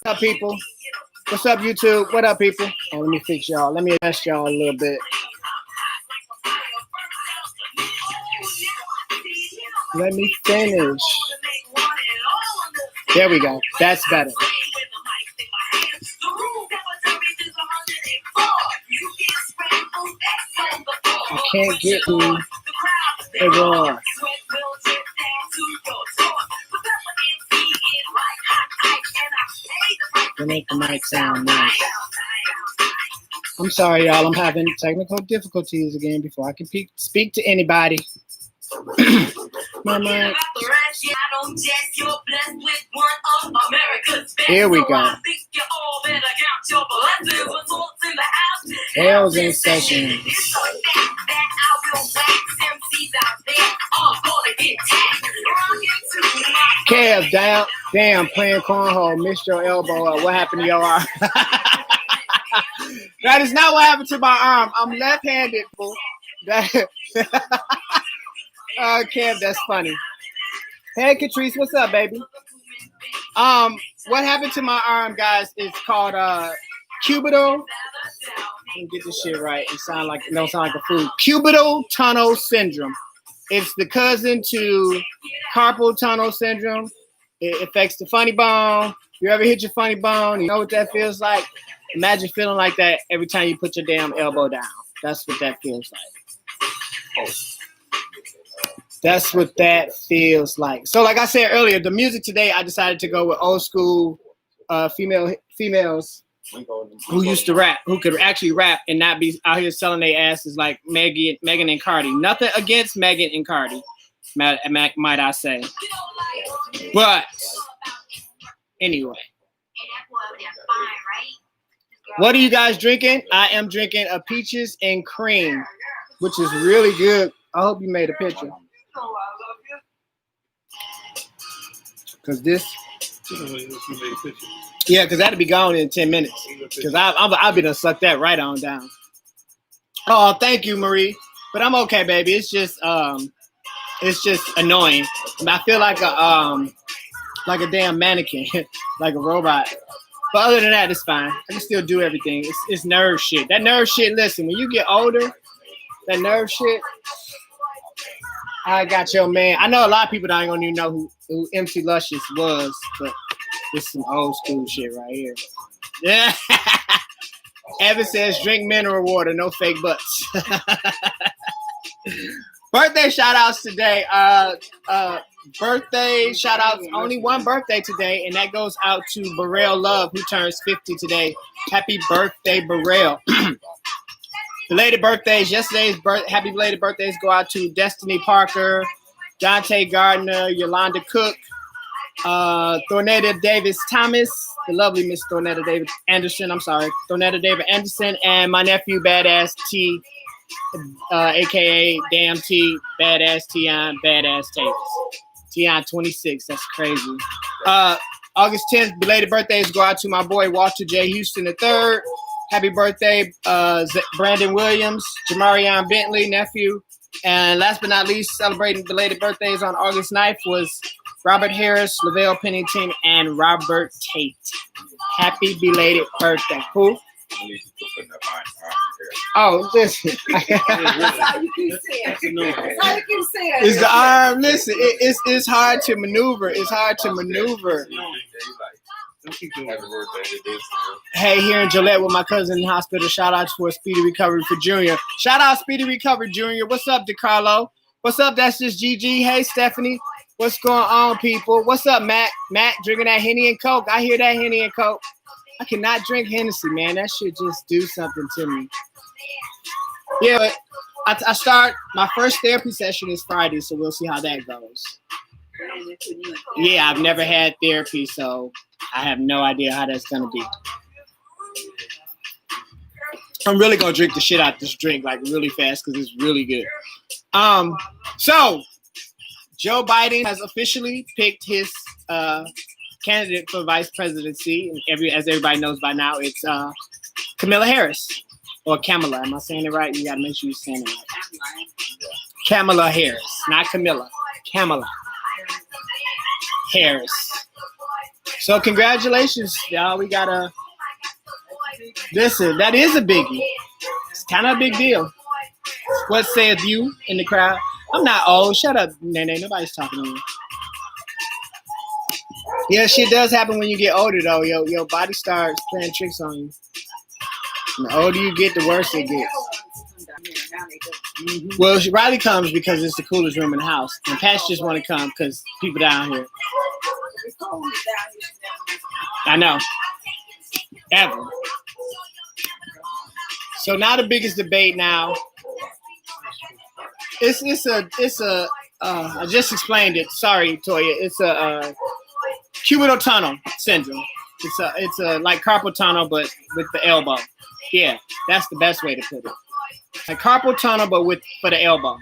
What's up, people? What's up, YouTube? What up, people? Oh, let me fix y'all. Let me adjust y'all a little bit. Let me finish. There we go. That's better. I can't get to the door. To make the mic sound nice. I'm sorry, y'all. I'm having technical difficulties again before I can speak to anybody. My mic. Here we go. Hell's in session. Kev, damn, playing cornhole, missed your elbow. What happened to your arm? That is not what happened to my arm. I'm left-handed, fool. Kev, that's funny. Hey, Catrice, what's up, baby? What happened to my arm, guys, is called cubital. Let me get this shit right. It don't sound like a food. Cubital tunnel syndrome. It's the cousin to carpal tunnel syndrome. It affects the funny bone. If you ever hit your funny bone, you know what that feels like? Imagine feeling like that every time you put your damn elbow down. That's what that feels like. That's what that feels like. So like I said earlier, the music today, I decided to go with old school females who used to rap, who could actually rap and not be out here selling their asses like Megan and Cardi. Nothing against Megan and Cardi, might I say. But anyway. What are you guys drinking? I am drinking a peaches and cream, which is really good. I hope you made a picture. Cause this, yeah, cause that'll be gone in 10 minutes. Cause I'll be done suck that right on down. Oh, thank you, Marie. But I'm okay, baby. It's just annoying. I feel like a damn mannequin, like a robot. But other than that, it's fine. I can still do everything. It's nerve shit. That nerve shit. Listen, when you get older, that nerve shit. I got your man. I know a lot of people don't even know who MC Luscious was, but it's some old school shit right here. Yeah. Evan says, drink mineral water, no fake butts. Birthday shout outs today. Birthday shout outs. Only one birthday today, and that goes out to Burrell Love, who turns 50 today. Happy birthday, Burrell. Belated birthdays. Happy belated birthdays go out to Destiny Parker, Dante Gardner, Yolanda Cook, Thornetta Davis Thomas, the lovely Miss Thornetta Davis Anderson. Thornetta Davis Anderson, and my nephew Badass T, aka Damn T, Badass Tion, Badass Tavis. Tion 26. That's crazy. August 10th, belated birthdays go out to my boy Walter J. Houston III. Happy birthday, Brandon Williams, Jamarion Bentley, nephew. And last but not least, celebrating belated birthdays on August 9th was Robert Harris, Lavelle Pennington, and Robert Tate. Happy belated birthday. Who? Oh, listen. That's how you keep saying. It's the arm. Listen, it's hard to maneuver. It's hard to maneuver. Hey, here in Gillette with my cousin in the hospital. Shout out for Speedy Recovery for Junior. Shout out Speedy Recovery Junior. What's up, DeCarlo? What's up? That's just GG. Hey, Stephanie. What's going on, people? What's up, Matt? Matt drinking that Henny and Coke. I hear that Henny and Coke. I cannot drink Hennessy, man. That should just do something to me. Yeah, but I start my first therapy session is Friday, so we'll see how that goes. Yeah, I've never had therapy, so I have no idea how that's gonna be. I'm really gonna drink the shit out this drink like really fast because it's really good. So Joe Biden has officially picked his candidate for vice presidency, and as everybody knows by now, it's Kamala Harris or Kamala. Am I saying it right? You gotta make sure you're saying it right. Kamala Harris, not Camilla. Kamala Harris. So congratulations, y'all. We got a listen. That is a biggie. It's kind of a big deal. What saith you in the crowd? I'm not old. Shut up, Nene. Nobody's talking to me. Yeah, shit does happen when you get older, though. Your body starts playing tricks on you. And the older you get, the worse it gets. Well, Riley comes because it's the coolest room in the house, and Patch just want to come because people down here. I know. Ever. So now the biggest debate now. It's a. I just explained it. Sorry, Toya. It's a cubital tunnel syndrome. It's a like carpal tunnel, but with the elbow. Yeah, that's the best way to put it. Like carpal tunnel, but for the elbow.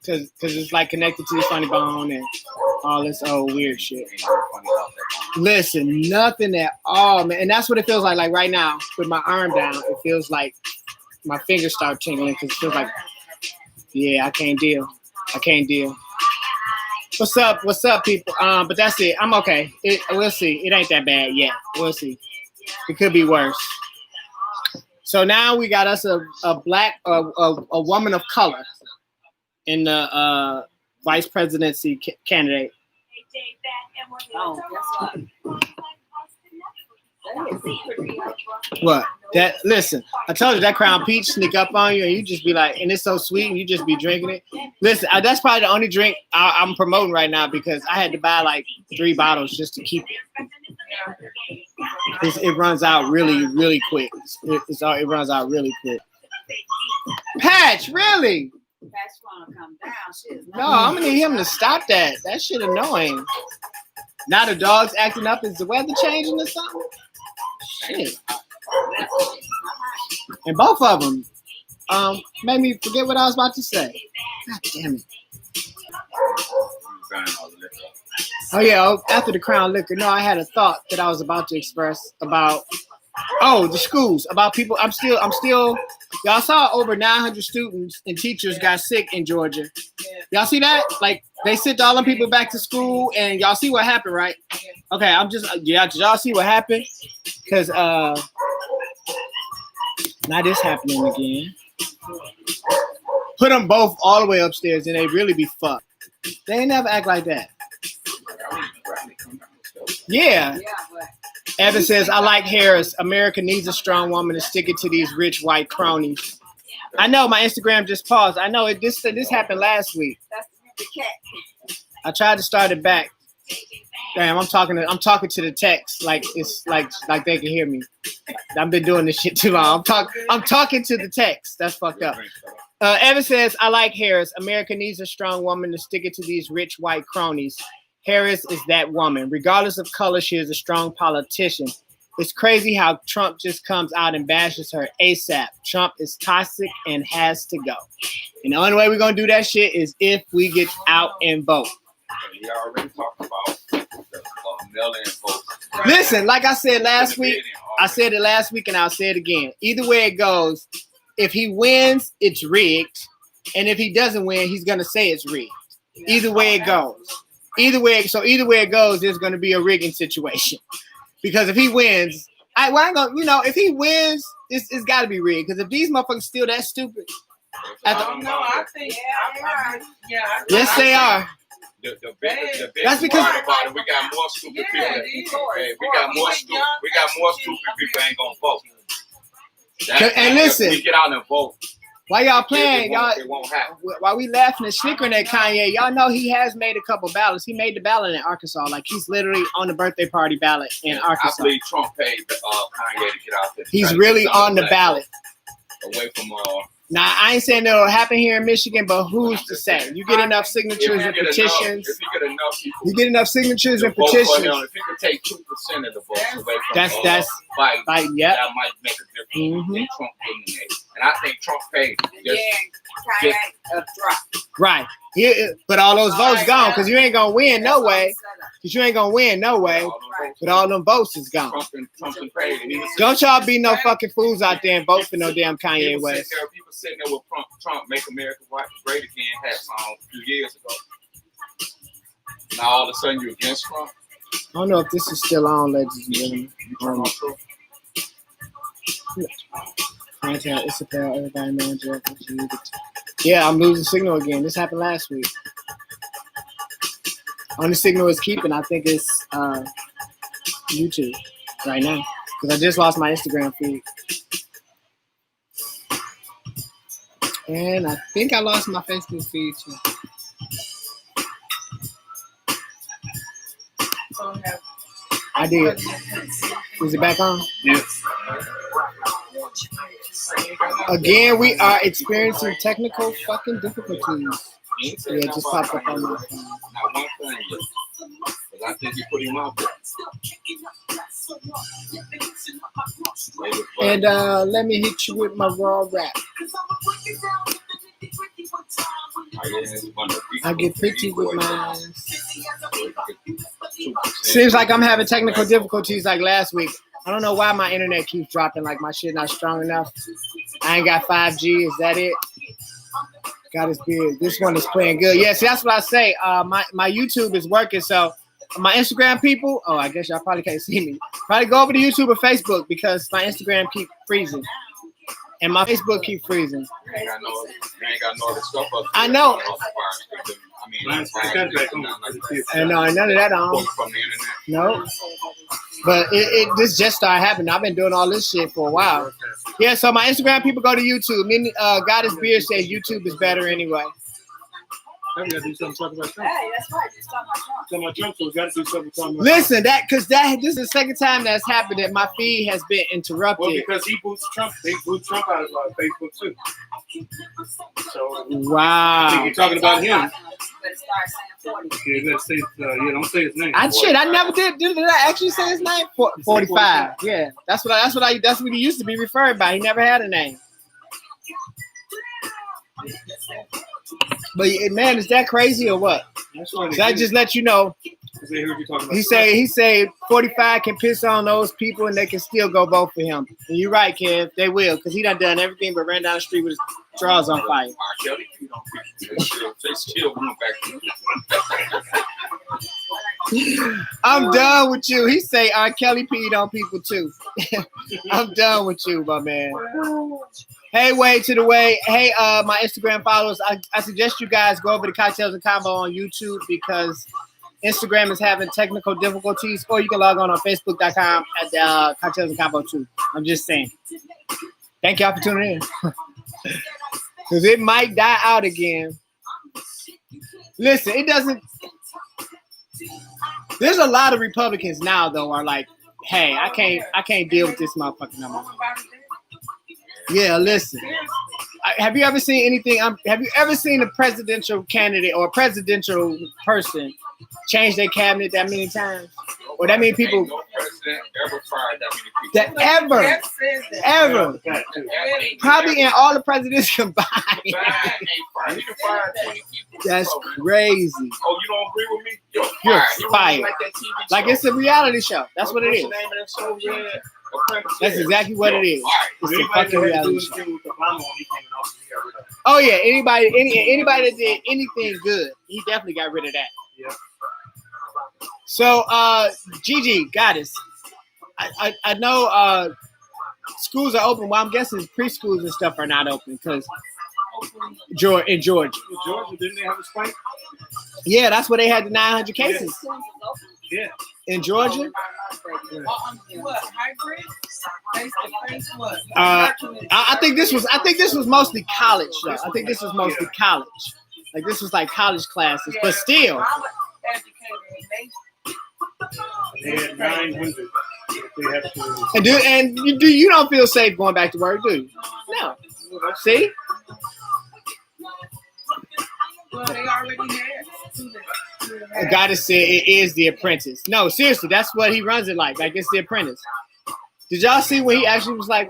Because it's like connected to the funny bone and all this old weird shit. Listen, nothing at all, man. And that's what it feels like. Like right now, with my arm down, it feels like my fingers start tingling because it feels like, yeah, I can't deal. What's up, people? But that's it. I'm okay. We'll see. It ain't that bad yet. We'll see. It could be worse. So now we got us a black, a woman of color in the vice presidency candidate. Oh, guess what? What? That listen, I told you that Crown Peach sneak up on you and you just be like, and it's so sweet and you just be drinking it. Listen, that's probably the only drink I'm promoting right now because I had to buy like 3 bottles just to keep it. It runs out really, really quick. It runs out really quick. Patch, really? Patch wanna come down. No, I'm gonna need him to stop that. That shit annoying. Now the dog's acting up. Is the weather changing or something? Shit. And both of them made me forget what I was about to say. God damn it. Oh yeah, after the Crown Liquor. No, I had a thought that I was about to express about the schools, about people. I'm still y'all saw over 900 students and teachers got sick in Georgia. Y'all see that? Like they sent all them people back to school and y'all see what happened, right? Okay, did y'all see what happened? Because now this happening again. Put them both all the way upstairs and they really be fucked. They ain't never act like that. Yeah. Evan says, I like Harris. America needs a strong woman to stick it to these rich white cronies. I know my Instagram just paused. I know this happened last week. I tried to start it back. Damn, I'm talking to the text like it's like they can hear me. I've been doing this shit too long. I'm talking to the text. That's fucked up. Evan says, I like Harris. America needs a strong woman to stick it to these rich white cronies. Harris is that woman. Regardless of color, she is a strong politician. It's crazy how Trump just comes out and bashes her ASAP. Trump is toxic and has to go. And the only way we're going to do that shit is if we get out and vote. We already talked about mail-in votes. Listen, like I said last week, I said it last week and I'll say it again. Either way it goes, if he wins, it's rigged. And if he doesn't win, he's going to say it's rigged. Either way it goes. Either way it goes, there's going to be a rigging situation. Because if he wins, if he wins, it's got to be rigged. Because if these motherfuckers still that stupid, I think. Yes, they are. That's because we got more stupid people. We got more stupid people ain't gonna vote. And listen, we get out and vote. Why y'all playing? It won't happen. While we laughing and snickering at Kanye, y'all know he has made a couple ballots. He made the ballot in Arkansas. Like he's literally on the birthday party ballot in Arkansas. I believe Trump paid Kanye to get out there. He's really on the ballot. Away from Now, I ain't saying it'll happen here in Michigan, but who's to say? You get enough signatures and petitions. If you get enough people, you get enough signatures and petitions. If you could take 2% of the votes away from that's Biden, yep. That might make a difference. Mm-hmm. Trump getting it. And I think Trump paid. Right. But all those votes gone because you ain't gonna win no way. But all them votes is gone. Trump paid. Don't y'all be no fucking fools out there and vote for no damn Kanye West. People sitting there with Trump Make America Great Again hat song a few years ago. Now all of a sudden you're against Trump. don't know if this is still on, ladies and gentlemen. Contact Isabel, everybody manager. Yeah, I'm losing signal again. This happened last week. Only signal is keeping, I think it's YouTube right now. Because I just lost my Instagram feed. And I think I lost my Facebook feed too. I did. Is it back on? Yes. Again, we are experiencing technical fucking difficulties. Yeah, it just popped up on my phone. Not one thing yet. Because I think you put him out there. And let me hit you with my raw rap. I get pretty with mine. Seems like I'm having technical difficulties like last week. I don't know why my internet keeps dropping, like my shit not strong enough. I ain't got 5G, is that it? God is good. This one is playing good. Yeah, see, that's what I say. My YouTube is working, so my Instagram people, oh, I guess y'all probably can't see me. Probably go over to YouTube or Facebook because my Instagram keep freezing. And my Facebook keep freezing. You ain't got no other stuff up there. I know. And no, none of that on. From the internet. No. But this just started happening. I've been doing all this shit for a while. Yeah, so my Instagram people go to YouTube. Goddess Beard says YouTube is better anyway. We gotta do something talking about Trump. Hey, that's right. Just talk about Trump. Talking about Trump, so we gotta do something talking about Listen, this is the second time that's happened that my feed has been interrupted. Well, because he boots Trump. They boot Trump out of Facebook too. So Wow. I think you're talking about him. Better start saying 40. Yeah, you gotta say, don't say his name. I never did. Did I actually say his name? 45. Yeah, that's what he used to be referred by. He never had a name. But man, is that crazy or what? Did I just let you know? They heard you talking about He say 45 can piss on those people and they can still go vote for him. And you're right, Kev. They will, because he done everything but ran down the street with his drawers on fire. They still went back. I'm done with you. He say R. Kelly peed on people too. I'm done with you, my man. Hey, Way to the Way. Hey, my Instagram followers, I suggest you guys go over to Cocktails and Combo on YouTube because Instagram is having technical difficulties, or you can log on Facebook.com at Cocktails and Combo too. I'm just saying. Thank y'all for tuning in. Because it might die out again. Listen, it doesn't. There's a lot of Republicans now, though, are like, hey, I can't deal with this motherfucker no more. Yeah, listen. Have you ever seen anything? Have you ever seen a presidential candidate or a presidential person change their cabinet that many times? Or that many people? Ain't no president ever fired that many people. Ever. Probably in all the presidents combined. He done fired 20 people. That's crazy. Oh, you don't agree with me? You're You fired. like that TV show. Like it's a reality show. That's what it What's is. the name of that show? Yeah. That's exactly what it is. It's a fucking reality show. with Obama when he came in office, he got rid of it. Oh yeah, anybody that did anything good, he definitely got rid of that. Yeah. So Gigi, Goddess, I know schools are open. Well, I'm guessing preschools and stuff are not open because in Georgia. In Georgia, didn't they have a spike? Yeah, that's where they had the 900 cases. Yeah. In Georgia. What, hybrid? Face-to-face, what? I think this was mostly college though. I think this was mostly college. Like this was like college classes, but still. They had 900. They have to. And you don't feel safe going back to work, do you? No. See? Well, they already had. Goddess said it is The Apprentice. No, seriously, that's what he runs it like. Like it's The Apprentice. Did y'all see when he actually was like,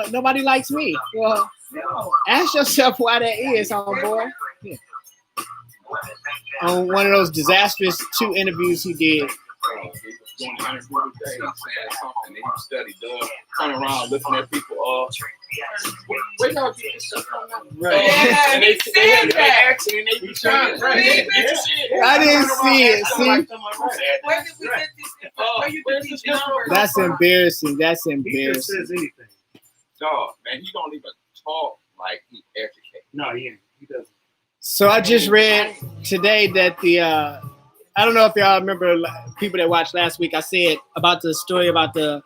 nobody likes me? Well, ask yourself why that is, homeboy. Yeah. On one of those disastrous 2 interviews he did. Doing an interview today, saying something, and he studied, turn around, looking at people, where y'all get this stuff from? Right. Yeah, And they had that accent, and they be trying. I didn't see it. See? Where did we get these Where you where's can this teach numbers? That's embarrassing. That's He just embarrassing. says anything. Dog, man, he don't even talk like he educated. No, he ain't. He doesn't. So I just read today that the I don't know if y'all remember people that watched last week. I said about the story about the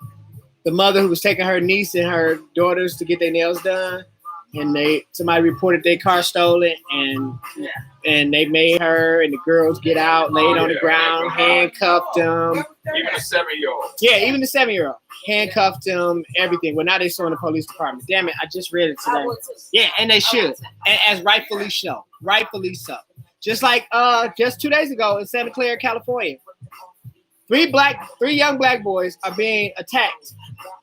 mother who was taking her niece and her daughters to get their nails done, and somebody reported their car stolen, and they made her and the girls get out, laid on the ground, handcuffed them. Even a 7-year-old. Yeah, even the 7-year-old handcuffed them, everything. Well, now they suing the police department. Damn it, I just read it today. Yeah, and they should, and as rightfully so. Rightfully so. Just like just 2 days ago in Santa Clara, California, three young black boys are being attacked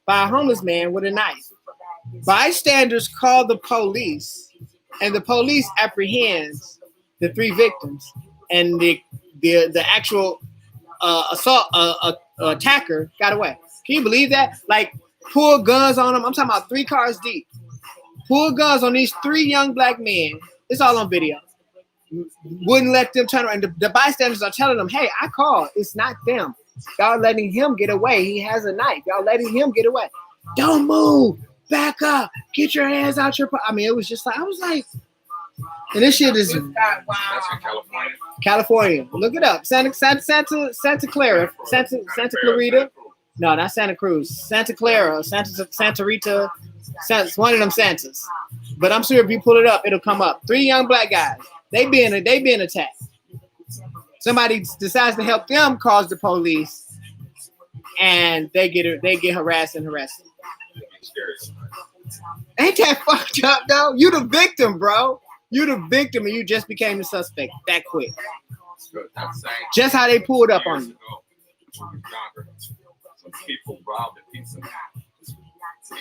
by a homeless man with a knife. Bystanders call the police, and the police apprehends the 3 victims, and the actual assault attacker got away. Can you believe that? Like, pull guns on them. I'm talking about 3 cars deep. Pull guns on these 3 young black men. It's all on video. Wouldn't let them turn around. The bystanders are telling them, hey, I called. It's not them. Y'all letting him get away. He has a knife. Y'all letting him get away. Don't move. Back up. Get your hands out your I mean, it was just like, I was like, and this shit is That's in California. California. Look it up. Santa Clara. Santa Clarita. No, not Santa Cruz. Santa Clara. Santa Rita. One of them Santas. But I'm sure if you pull it up, it'll come up. 3 young black guys. They being attacked. Somebody decides to help them, calls the police, and they get harassed and arrested. Ain't that fucked up though? You the victim, bro. You the victim, and you just became the suspect that quick. Just how they pulled up on you. Some people robbed a pizza man,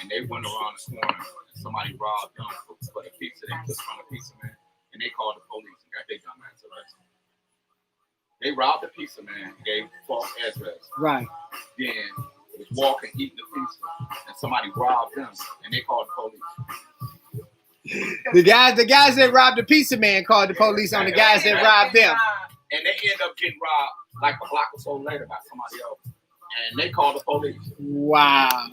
and they went around the corner, and somebody robbed them for the pizza. They took from the pizza man, and they called the police and got their dumbass arrested. They robbed the pizza man, gave false address. Right. Then was walking, eating the pizza, and somebody robbed them, and they called the police. The guys that robbed the pizza man called the police on the guys that robbed them. And they end up getting robbed like a block or so later by somebody else, and they called the police. Wow.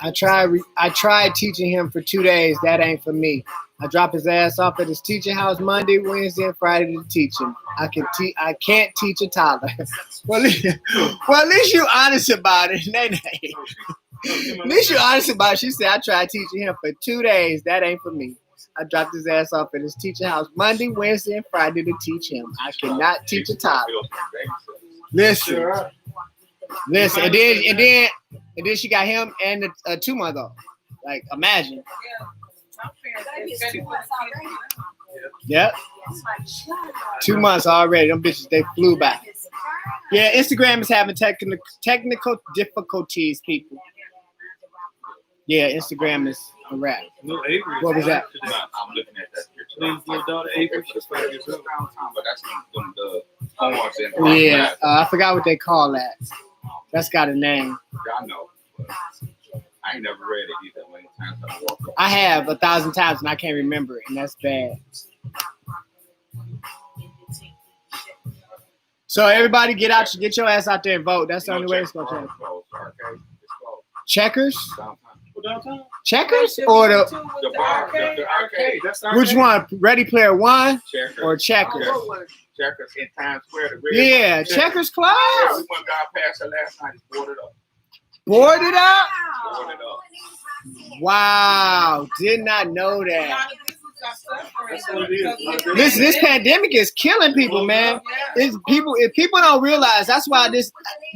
I tried teaching him for 2 days. That ain't for me. I drop his ass off at his teaching house Monday, Wednesday, and Friday to teach him. I can't teach a toddler. Well, at least you're honest about it, Nene. At least you're honest about it. She said, I tried teaching him for 2 days. That ain't for me. I dropped his ass off at his teaching house Monday, Wednesday, and Friday to teach him. I cannot teach a toddler. Listen. And then she got him and a 2-month-old. Like, imagine. Yep. 2 months already. Them bitches, they flew by. Yeah, Instagram is having technical difficulties, people. Yeah, Instagram is a wrap. What was that? I'm looking at that picture. Little daughter, Avery, she's 5 years old. But that's when the horns and Yeah, I forgot what they call that. That's got a name. I know. But I ain't never read it either. Many times I walk up. I have 1,000 times and I can't remember it, and that's bad. So everybody get your ass out there and vote. That's the only way it's gonna change. Checkers? Checkers or The bar, the arcade. That's which one? Ready Player One Checkers. or Checkers? Checkers in Times Square. The red Yeah, one. Checkers Yeah, we closed. went down past it last night. It's boarded up. Boarded up? Boarded up. Wow, did not know that. Listen, this pandemic is killing people, man. If people don't realize, that's why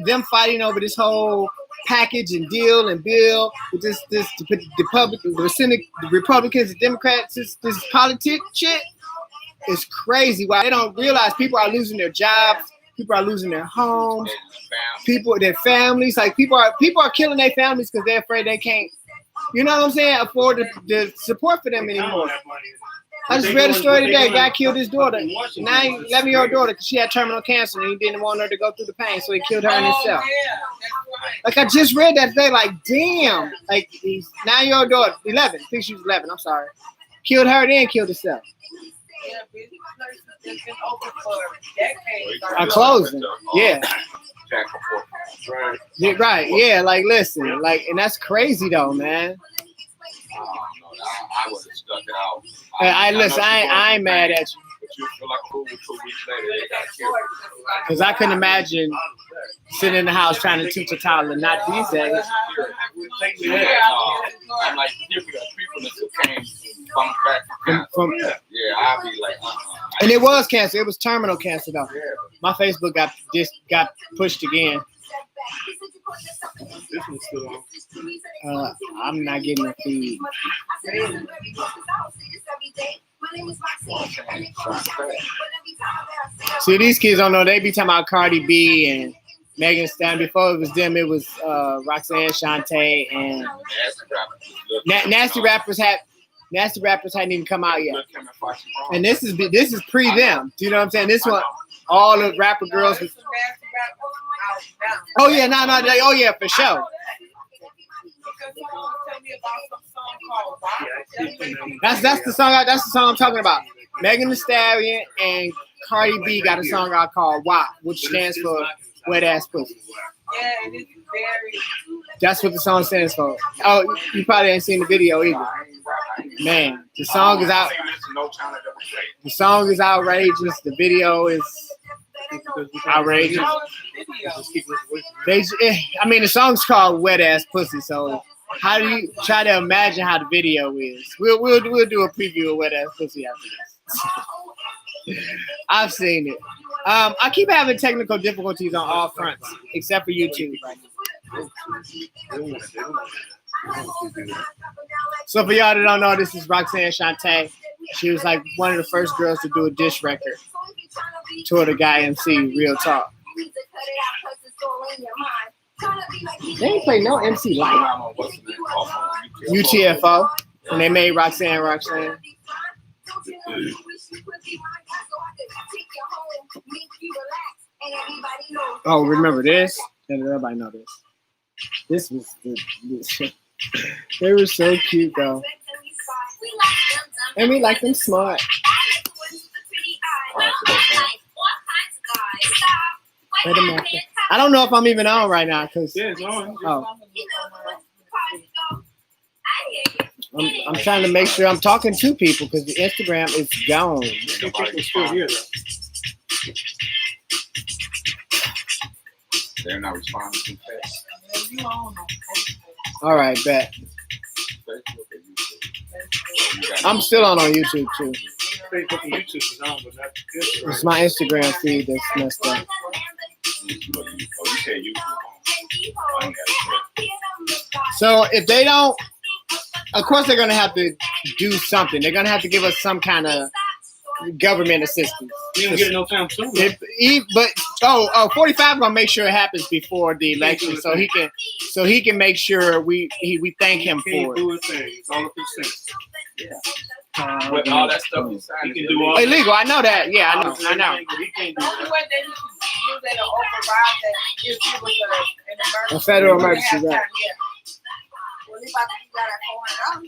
them fighting over this whole package and deal and bill with the Republicans and Democrats, this politics shit is crazy. Why they don't realize people are losing their jobs, people are losing their homes, their families. Like people are killing their families because they're afraid they can't, you know what I'm saying, afford the support for them anymore. I just read a story today. A guy killed his daughter, 11-year-old daughter, because she had terminal cancer and he didn't want her to go through the pain, so he killed her and himself. Like, I just read that today, like, damn. Like, his 9-year-old daughter, 11, I think she was 11, I'm sorry. Killed her, then killed herself. Yeah, busy places that's been open for decades. Are closing. Yeah. Jack and forth. Right. Yeah, right. Yeah. Like, listen. Like, and that's crazy though, man. I would have stuck it out. I listen. I ain't mad at you But you feel like a fool 2 weeks later, they got killed. because I couldn't imagine sitting in the house trying to teach a toddler. Not these days. Yeah, I'm like, here we got people that still came from back from cancer. Yeah, I'd be like, And it was cancer. It was terminal cancer though. Yeah. My Facebook got pushed again. This one's still on. I'm not getting a feed. See, these kids don't know. They be talking about Cardi B and Megan Thee Stallion. Before it was them, it was Roxanne Shante and Nasty Rappers hadn't even come out yet. And this is pre them. Do you know what I'm saying? This one, all the rapper girls. Was, oh yeah, no, oh yeah, for sure. That's the song. That's the song I'm talking about. Megan Thee Stallion and Cardi B got a song out called WAP, which stands for Wet Ass Pussy. Yeah, and it's very. That's what the song stands for. Oh, you probably ain't seen the video either. Man, the song is out. The song is outrageous. The video is outrageous. I mean, the song's called Wet Ass Pussy. So, how do you try to imagine how the video is? We'll do a preview of Wet Ass Pussy after this. I've seen it. I keep having technical difficulties on all fronts, except for YouTube. So for y'all that don't know, this is Roxanne Shante. She was like one of the first girls to do a diss record. Tour the Guy MC, real talk. They ain't play no MC Light. UTFO. And they made Roxanne. Oh, remember this? Everybody know this. This was they were so cute though. And we like them smart. Wait a minute. I don't know if I'm even on right now because it's on. Oh. I'm trying to make sure I'm talking to people because the Instagram is gone. People still here though. They're not responding to text. All right, bet. I'm still on YouTube too. Facebook and YouTube is on, but not Instagram. It's my Instagram feed that's messed up. So if they don't, of course they're gonna have to do something. They're gonna have to give us some kind of government assistance. You don't get it no time soon. But 45 gonna make sure it happens before the election, so he can make sure we thank him for it. Do a thing. It's all up his sense. With all that stuff he signed, He can do all illegal. I know that. Yeah, I know. He can't do The only that. way that he can do that to override that is if it was an emergency. A federal emergency, right. Yeah. Well, he about to do that at $400.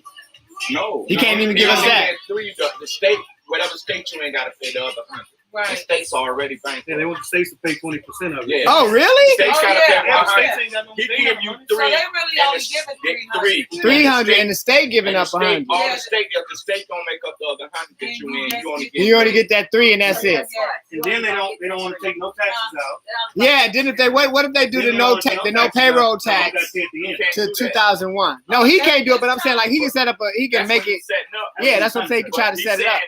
no. He can't even give us that. The state, whatever state you ain't got to pay the other 100. The Right. state's already banked. Yeah, they want the states to pay 20% of it. Yeah. Oh, really? States Oh, got to yeah. pay Yeah, 100. states ain't got no He say give on you it. So 3. they really only giving 300. 300 and the state giving up 100. All Yeah. the state, if the state don't make up the other 100 that you in, You only get that 3 and that's it. And then they don't want to take no taxes out. Yeah. Then if they what if they do the no payroll tax to 2001? No, he can't do it. But I'm saying like he can set up he can make it. Yeah, that's what I'm saying. He can try to set it up.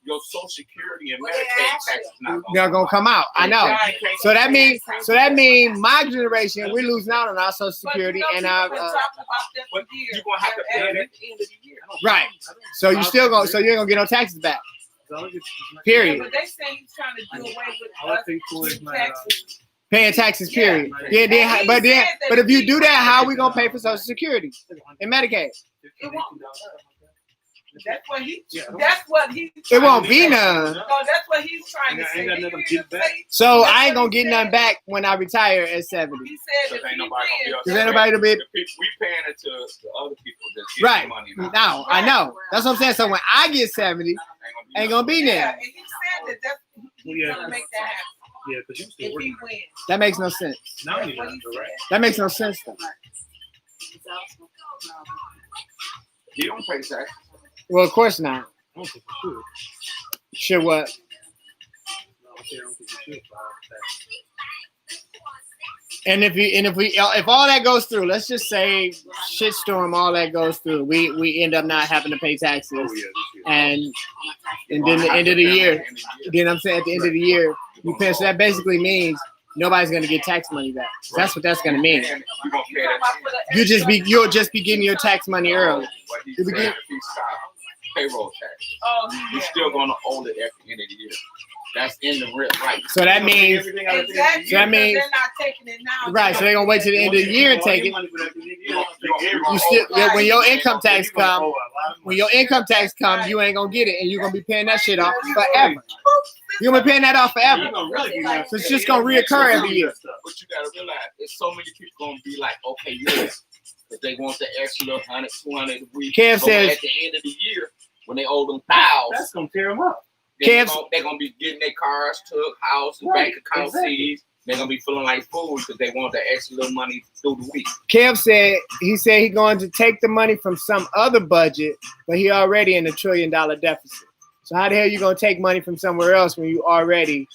Your Social Security and Medicaid taxes not They're gonna come out. I know. So that means my generation we're losing out on our Social Security and our But you're gonna have to pay it at the end of the year. right. So you ain't gonna get no taxes back. Period. But they say he's trying to do away with All I us pay for is my taxes. Paying taxes. Period. Yeah. But if you do that, how are we gonna pay for Social Security and Medicaid? That's what he. Yeah. That's what he. It won't be none. No, that's what he's trying to Ain't say. got nothing to get back. So I ain't gonna get nothing back when I retire at 70. He said Because if ain't he nobody gonna be wins, able Cause ain't nobody to be The people, we paying it to the other people that get right the money now. now. I know. That's what I'm saying. So when I get 70, ain't gonna be yeah, there. and he said that that's he's Yeah. gonna make that happen Yeah, because you still if working. he wins. That makes no sense. Now That's you what know, he said. right? That makes no sense though. You don't pay tax. Well, of course not. I don't think you should. Sure what? No, I say I don't think you should. And if all that goes through, let's just say shitstorm, all that goes through, we end up not having to pay taxes, Oh, yeah, this year. and then the end of the year, then I'm saying at the end of the year, you pay. So that basically means nobody's gonna get tax money back. That's what that's gonna mean. And you gonna You pay talking that. about for the You'll just be getting your tax money early. What he You said, begin- if he stopped payroll tax, Oh, you're yeah. still gonna owe it at the end of the year. That's in the real right. So that means Everything out of Exactly. So that means- they're not taking it now. right. So they're gonna wait till the end of the year and take it. You still when your income tax come, when your income tax comes, you ain't gonna get it, and you're gonna be paying that shit off forever. You're gonna be paying that off forever. So it's just gonna reoccur every year. But you gotta realize, there's so many people gonna be like, okay, yeah, but they want the extra 100, 200 a week. Kev So says- at the end of the year, when they owe them thousands, That's gonna tear them up. they're Kev- gonna be getting their cars took, houses, Right, bank account exactly. seized. They're gonna be feeling like fools because they want the extra little money through the week. Kev said he's going to take the money from some other budget, but he already in $1 trillion deficit. So how the hell you gonna take money from somewhere else when you already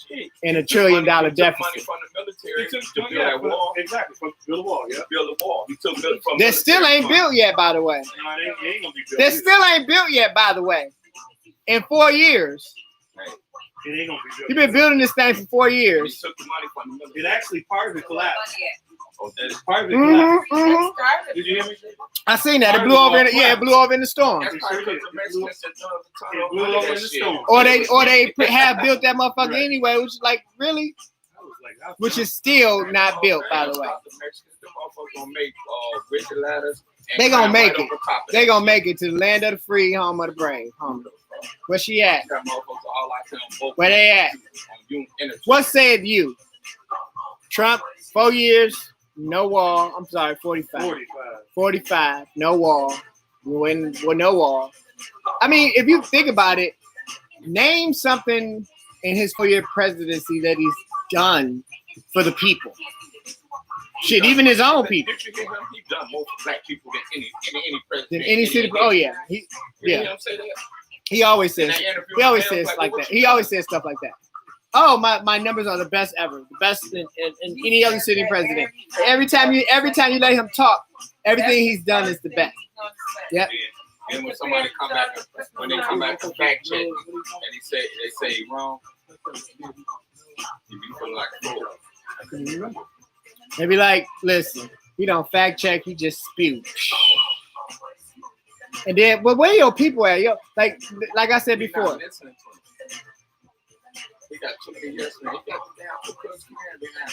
in $1 trillion Money deficit? from the military He took to build that wall. Exactly. From build a wall. Yeah. To build a wall. He took it from That still ain't built yet, by the way. No, it ain't gonna be built. That still ain't built yet, by the way. In 4 years, It ain't gonna be built. you've been building this thing for 4 He years. took the money from the military. It actually part of it collapsed. Oh, that is Part of it collapsed. Did you hear me? I seen that. It blew over. It blew over in the storm. That's probably because the Mexicans said, It blew over in the storm. Or they have built that motherfucker Right. anyway, which is like really, I was like, I- which is still not built, by the way. The Mexicans, them motherfuckers gonna make rigid ladders. and They gonna climb make right it. over top of They that gonna shit. make it to the land of the free, home of the brave. Home. Where she at? That motherfuckers all out there on both Where they at? on Union Energy. What said you? Trump, 4 years, no wall. I'm sorry, 45. 45. 45, no wall. With no wall. I mean, if you think about it, name something in his 4-year presidency that he's done for the people. Shit, even his own people. Did you hear him? He done more for black people than any president. Than any city. Oh yeah, You hear yeah. him say that? He always In says. that interview, He always man, says like, like what that. you He done? always says stuff like that. Oh, my numbers are the best ever, the best in any other sitting president. Every time you let him talk, everything he's done is the best. Yep. And when somebody come back, when they come back to fact check, and they say he wrong, you be feeling like a fool. They be like, listen, he don't fact check, he just spew. And then, but where your people at? Yo, like I said He before, not listening to him. He got too many yes men. He got the damn because he had it now.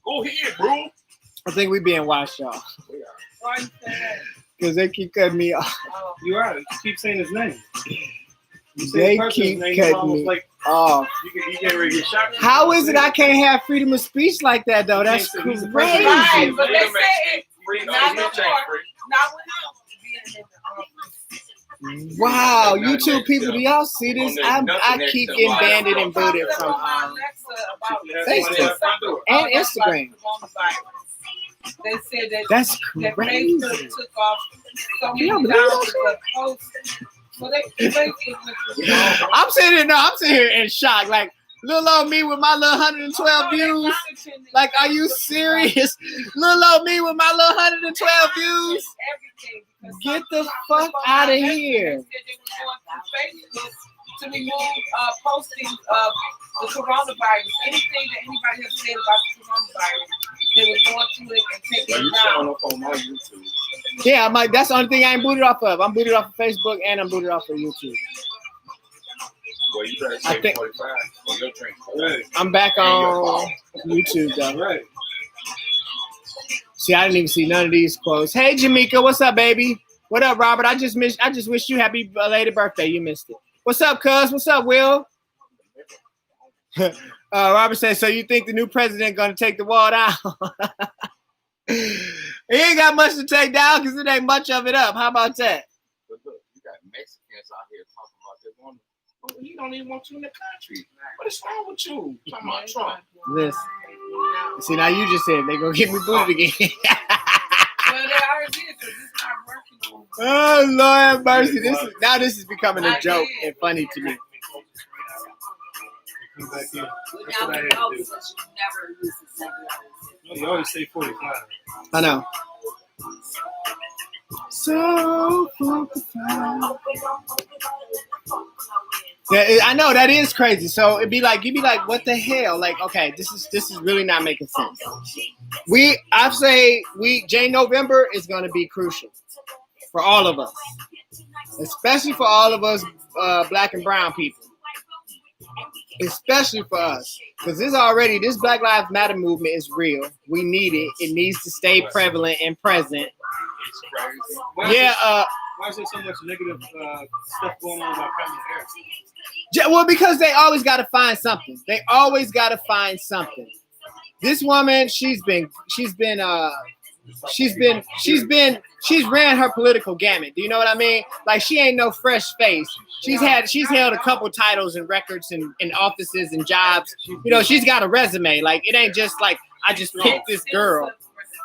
Go ahead, bro. I think we being washed off We are. Why you say that? because they keep cutting me off. Oh. You're right. You keep saying his name. You say They the person's keep name, it's cutting almost me like off. you get ready to get shot. How is it I can't have freedom of speech like that though? That's He's the president. crazy. Right, but they Freedom say ain't- it. freedom Not ain't no chain more. free. Not without being in the office. Wow, YouTube people, do y'all see this? I keep getting banded and booted from Facebook and Instagram. They said that That's that crazy. Facebook took off so Can many y'all believe thousands that of posts. So they Facebook I'm sitting here in shock. Like little old me with my little 112 views. Like, are you serious? Little old me with my little 112 views. Get the fuck out of here. To remove postings of the coronavirus, anything that anybody has said about the coronavirus, they were going through it and taking Well, it you down. showing up on my YouTube. Yeah, I'm like, that's the only thing I ain't booted off of. I'm booted off of Facebook and I'm booted off of YouTube. Well, you better I say think- 45 on your drink. Right. I'm back on YouTube though. Right. See, I didn't even see none of these quotes. Hey, Jamaica, what's up, baby? What up, Robert? I just wish you happy belated birthday. You missed it. What's up, cuz? What's up, Will? Robert says, so you think the new president gonna take the wall down? He ain't got much to take down because it ain't much of it up. How about that? But look, you got Mexicans out here talking about this woman. Oh, he don't even want you in the country. What is wrong with you? Talking about Trump. Listen. See, now you just said they gonna get me booted again. Well, they already did, 'cause it's not working. Oh, Lord have mercy. This is becoming a joke and funny to me. Come back in. Now That's what I we had know to do. because you never use the same letters. You always say 45. I know. So 45. Yeah, I know that is crazy. So you'd be like, what the hell? Like, okay, this is really not making sense. Jane November is going to be crucial for all of us, especially for all of us black and brown people, especially for us, because this Black Lives Matter movement is real. We need it. It needs to stay prevalent and present. It's crazy. Yeah. Why is there so much negative stuff going on about Kamala Harris? Well, because they always got to find something. This woman, she's ran her political gamut. Do you know what I mean? Like, she ain't no fresh face. She's held a couple titles and records and offices and jobs. You know, she's got a resume. Like, it ain't just like I just picked this girl.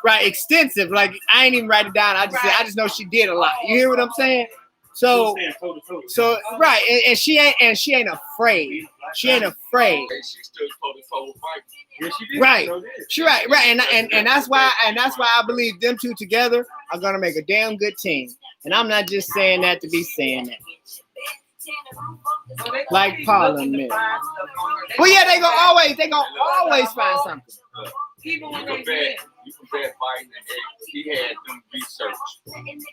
Right, extensive. Like, I ain't even write it down. I just know she did a lot. You hear what I'm saying? So right, and she ain't afraid. She ain't afraid. She stood toe-to-toe fight. Yeah, she did. Right. She Right. And that's why I believe them two together are gonna make a damn good team. And I'm not just saying that to be saying that. Like Parliament. Well, yeah, they gonna always find something. Even when You they can bet Biden and he had them research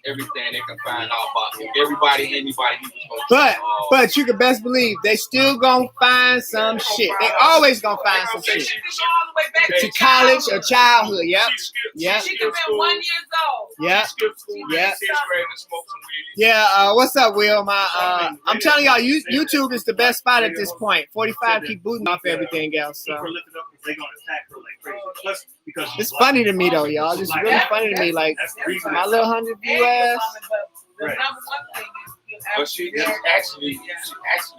everything they can find out about him. Anybody he was going But you can best believe they still gonna find some shit. They always gonna find some shit. She can go all the way back To college or childhood. Yep. Yep. She could have been 1 year old. Yep. Yeah. Yeah. What's up, Will? I'm telling y'all, YouTube is the best spot at this point. 45 keep booting off everything else. So. They're gonna attack her like crazy. Plus, because It's funny to me though, y'all. It's really funny to me. Like, my little 100 view ass. The number one thing is But she actually.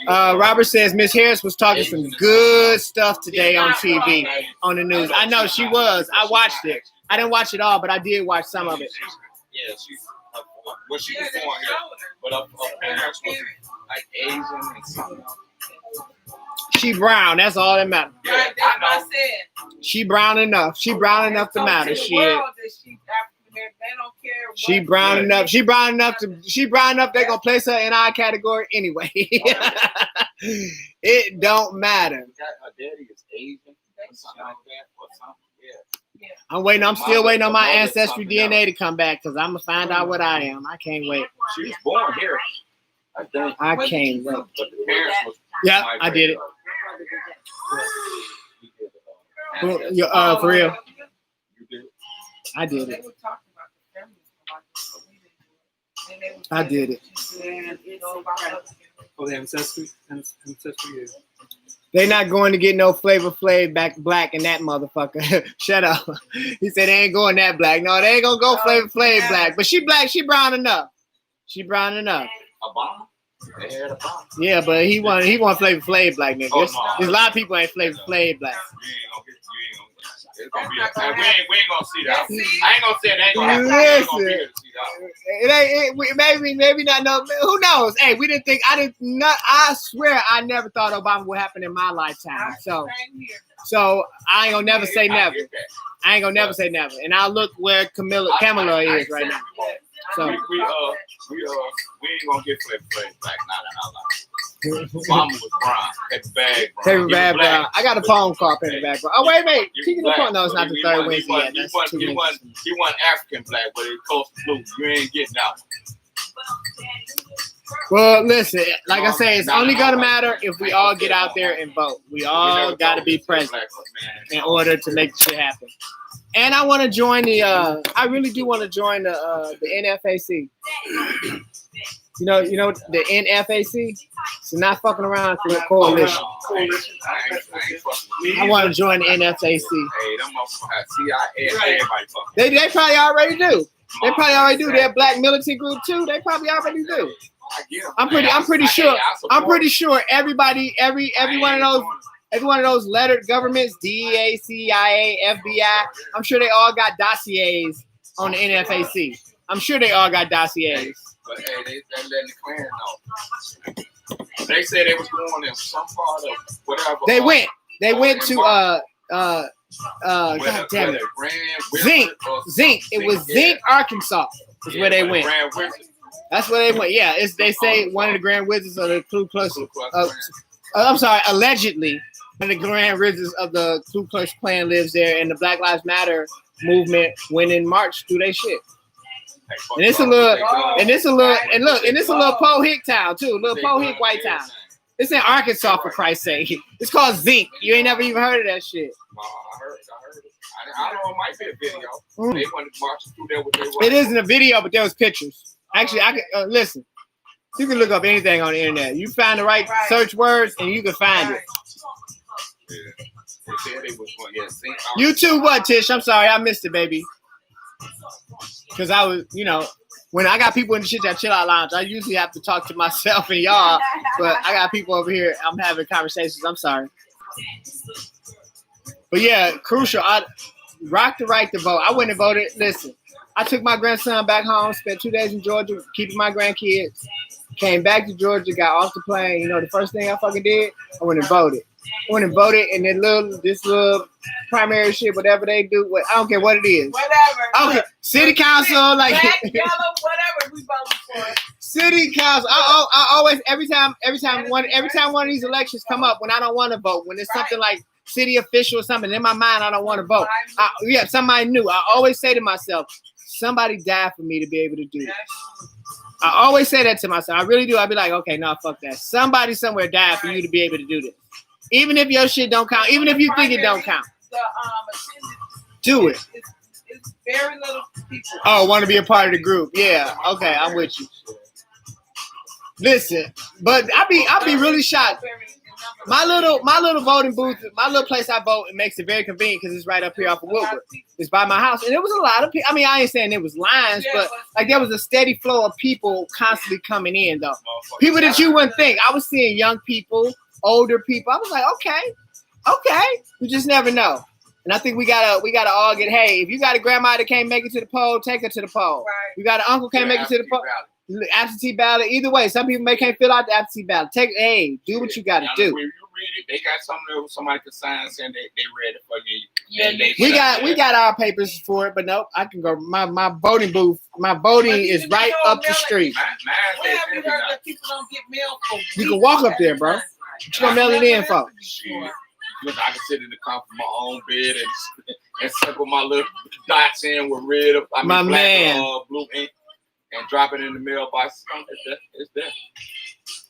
Robert says Miss Harris was talking some good stuff today on TV, on the news. I know she was. I watched it. I didn't watch it all, but I did watch some of it. Yeah, she was born here, but her parents was like Asian and something. She brown. That's all that matters. Right, that's what I said. She brown enough. She brown enough to matter. Shit. They don't care. She brown enough. She brown enough. They're gonna place her in our category anyway. It don't matter. Her daddy is Asian or something like that, or something. Yeah. I'm still waiting on my ancestry DNA to come back because I'm gonna find out what I am. I can't wait. She was born here. I think. I can't wait. But the parents was. Yeah, I did it. For real. You did. I did They it. were talking about the family. I did it. oh, the ancestry, yeah. They not going to get no Flavor Flav back black in that motherfucker. Shut up. He said they ain't going that black. No, they ain't gonna go Flavor Flav black. But she black. She brown enough. She brown enough. Obama. They had Obama. Yeah, but he want Flavor Flav black, nigga. Oh, There's a lot of people ain't Flavor Flav black. It's gonna be we ain't gonna see that. I ain't gonna say it ain't gonna happen. We ain't gonna be here to see that. Maybe not. No, who knows? Hey, I swear I never thought Obama would happen in my lifetime. So I ain't gonna never say never. I ain't gonna never say never. And I'll look where Kamala is right now. So we ain't gonna get Flavor Flav black. Obama was brown. Paper bag brown. I got a phone call paper bag brown. Oh wait. Keep the phone. No, it's not the third Wednesday yet. He That's 2 minutes. wasn't African black, but it cost blue. You ain't getting that one. Well, listen, like I say, it's only gonna matter if we all get out there and vote. We all got to be present in order to make shit happen. And I want to join the. I really do want to join the NFAC. You know the NFAC. So not fucking around for the coalition. I want to join the NFAC. Hey, them motherfuckers have CIA and everybody fucking. They probably already do. They probably already do. They're a black militant group too. They probably already do. I get 'em. I'm pretty sure everybody, every one of those lettered governments, DEA, CIA, FBI, I'm sure they all got dossiers on the NFAC. I'm sure they all got dossiers. But hey, they letting the Klan know. They said they was going in some part of whatever. They went to God damn it, Zinc. It was Zinc, Arkansas. Is where they went. That's where they went. Yeah, they say one of the Grand Wizards of the Ku Klux. I'm sorry, allegedly, one of the Grand Wizards of the Ku Klux Klan lives there, and the Black Lives Matter movement went in March through their shit. And it's a little Poe Hick town too, a little Poe Hick white town. It's in Arkansas, for Christ's sake. It's called Zinc. You ain't never even heard of that shit. No, I heard it. I know it might be a video. They went marching through there with their. It isn't a video, but there was pictures. Actually, I can listen. You can look up anything on the internet. You find the right search words, and you can find it. Yeah. They said they was going, yeah, Zinc. You too, what, Tish? I'm sorry, I missed it, baby. Because I was, when I got people in the Shit That Chill Out Lounge, I usually have to talk to myself and y'all, but I got people over here. I'm having conversations. I'm sorry. But yeah, crucial. I rock the right to vote. I went and voted. Listen, I took my grandson back home, spent 2 days in Georgia, keeping my grandkids, came back to Georgia, got off the plane. The first thing I fucking did, I went and voted. And then this little primary shit, whatever they do, I don't care what it is. Whatever. Okay, city council, like black, yellow, whatever we voting for. City council. I always every time one of these elections come up, when I don't want to vote, when it's something like city official or something in my mind, I don't want to vote. Somebody new. I always say to myself, somebody died for me to be able to do this. I always say that to myself. I really do. I'll be like, okay, no, fuck that. Somebody somewhere died for you to be able to do this. Even if your shit don't count, even if you think it don't count, do it. It's very little people. Oh, want to be a part of the group? Yeah. Okay, I'm with you. Listen, but I'll be really shocked. My little voting booth, my little place I vote, it makes it very convenient because it's right up here off of Woodward. It's by my house, and it was a lot of people. I mean, I ain't saying it was lines, but like there was a steady flow of people constantly coming in though. People that you wouldn't think. I was seeing young people, older people. I was like, okay, you just never know. And I think we gotta all get. Hey, if you got a grandma that can't make it to the poll, take her to the poll. Right. You got an uncle can't make it to the poll. Absentee ballot. Either way, some people can't fill out the absentee ballot. Do what you got to do. When you read it, they got something that somebody can sign saying they read it for you. Yeah, we got our papers for it, but nope, I can go. My voting booth, my voting is right up the street. What have you heard that people don't get mail for? You can walk up there, bro. You gonna mail it in for? Look, I can sit in the comfort of my own bed and circle my little dots in with red, blue ink. And drop it in the mailbox. It's there.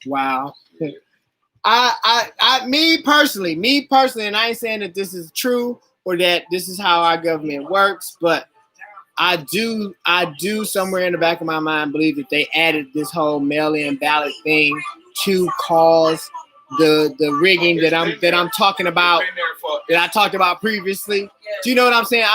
Wow. Me personally, and I ain't saying that this is true or that this is how our government works, but I do somewhere in the back of my mind believe that they added this whole mail-in ballot thing to cause the rigging that I'm talking about, that I talked about previously. Do you know what I'm saying?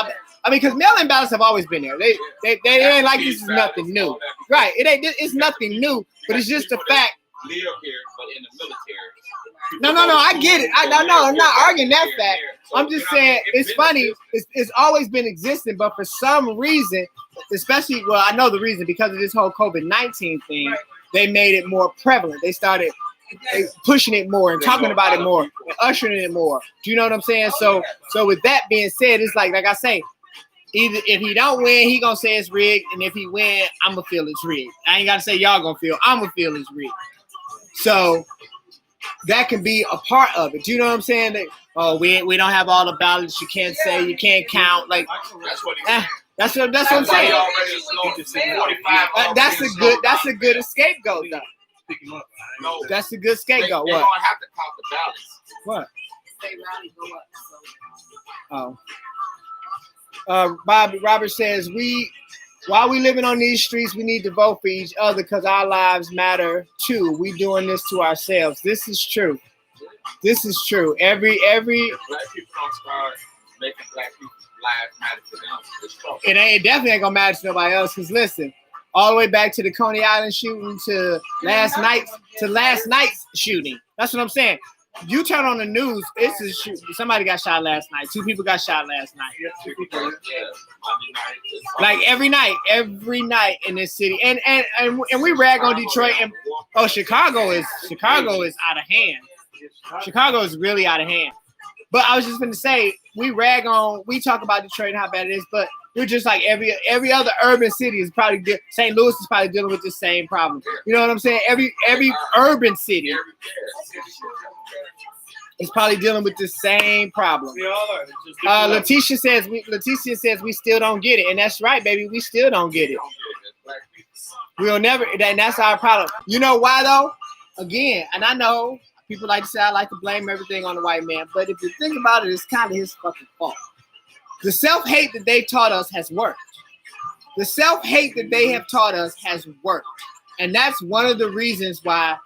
I mean, because mail-in ballots have always been there. They ain't like this is nothing new, right? It's nothing new, but it's just the fact. Live here, but in the military. No, I get it. I'm not arguing that fact. I'm just saying it's funny. It's always been existing, but for some reason, especially, well, I know the reason, because of this whole COVID-19 thing, they made it more prevalent. They started pushing it more and talking about it more and ushering it more. Do you know what I'm saying? So with that being said, it's like I say, either if he don't win, he gonna say it's rigged, and if he win, I'm gonna feel it's rigged. I ain't gotta say y'all gonna feel. I'm gonna feel it's rigged. So that can be a part of it. Do you know what I'm saying? That, we don't have all the ballots. You can't say, you can't count. Like that's what I'm saying. That's a good scapegoat though. pick him up. No, That's a good they scapegoat. gonna What? have to count the ballots. What? Say Riley go up. So Oh. Robert says while we living on these streets, we need to vote for each other because our lives matter too. We doing this to ourselves. This is true. This is true. Every If black people don't start making black people's lives matter to them, it's trouble. it definitely ain't gonna matter to nobody else. Cause listen, all the way back to the Coney Island shooting to last night's shooting. That's what I'm saying. You turn on the news, it's a shoot. Somebody got shot last night. 2 people got shot last night. Yeah, Monday night, it's Like every night in this city. And we rag on Detroit and Chicago is out of hand. Chicago is really out of hand. But I was just gonna say, we talk about Detroit and how bad it is, but we're just like every other urban city is probably St. Louis is probably dealing with the same problem. You know what I'm saying? Every urban city is probably dealing with the same problem. We all are. It's just different Leticia says we still don't get it, and that's right, baby. We still don't get it. We'll never. And that's our problem. You know why though? Again, and I know people like to say I like to blame everything on the white man, but if you think about it, it's kind of his fucking fault. The self-hate that they taught us has worked. The self-hate that they have taught us has worked, and that's one of the reasons why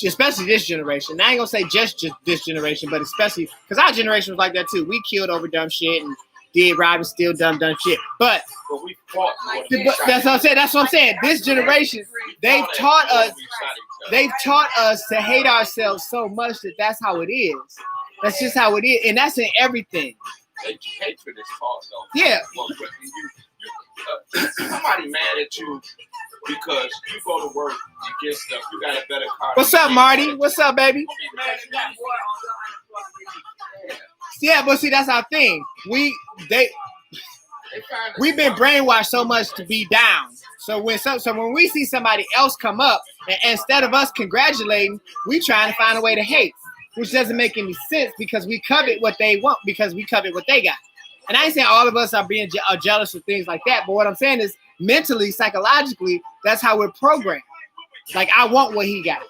especially this generation. I ain't gonna say just this generation, but especially because our generation was like that too. We killed over dumb shit and did rob and steal dumb shit. But we fought. that's what I'm saying. That's what I'm saying. This generation, they've taught us to hate ourselves so much that that's how it is. That's just how it is, and that's in everything. Hatred is taught though. Yeah. Well, somebody mad at you because you go to work and get stuff. You got a better car. What's up, Marty? What's up, baby? Yeah, but see, that's our thing. We've been brainwashed so much to be down. So when we see somebody else come up, and instead of us congratulating, we trying to find a way to hate, which doesn't make any sense because we covet what they want because we covet what they got. And I ain't saying all of us are being jealous of things like that, but what I'm saying is mentally, psychologically, that's how we're programmed. Like, I want what he got.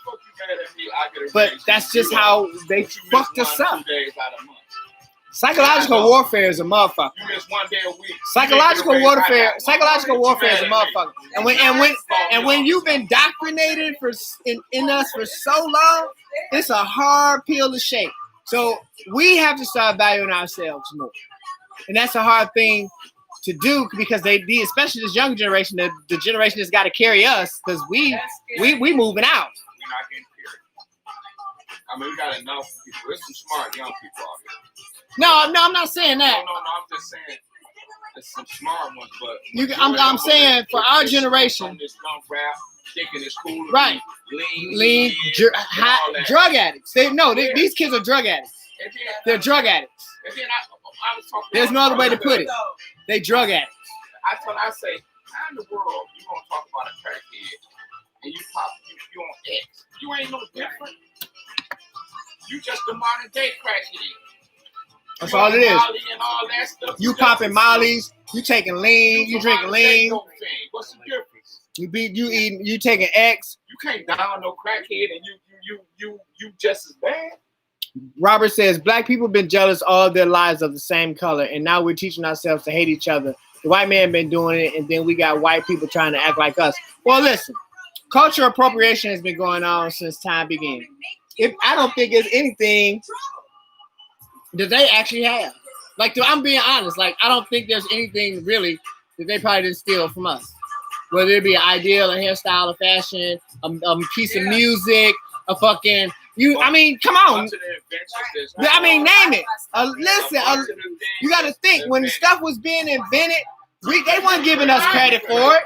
But that's just how they fucked us up. Psychological warfare is a motherfucker. You miss 1 day a week. Psychological warfare is a motherfucker. And when you've been indoctrinated in us for so long, it's a hard pill to shake. So we have to start valuing ourselves more. And that's a hard thing to do because especially this young generation, the generation that's got to carry us because we moving out. We're not getting carried. I mean, we got enough people. There's some smart young people out here. No, I'm not saying that. No, I'm just saying there's some smart ones, but I'm saying for our generation, this dumb rap, thinking it's cool, right? Lean, drug addicts. These kids are drug addicts. They're drug addicts. And then I was talking. There's no other way to put it. They drug addicts. I say, how in the world you gonna talk about a crackhead and you on X? You ain't no different. You just a modern day crackhead. That's all it is. Molly and all that stuff. You popping mollies, you taking lean, you drinking lean. What's the difference? You taking X. You can't down no crackhead and you just as bad. Robert says black people been jealous all their lives of the same color, and now we're teaching ourselves to hate each other. The white man been doing it, and then we got white people trying to act like us. Well, listen, cultural appropriation has been going on since time began. I don't think it's anything that they actually have. Like, I'm being honest. Like, I don't think there's anything really that they probably didn't steal from us. Whether it be an ideal, a hairstyle, a fashion, a piece of music, a fucking. I mean, come on. I mean, name it. Listen, you got to think when the stuff was being invented, they weren't giving us credit for it.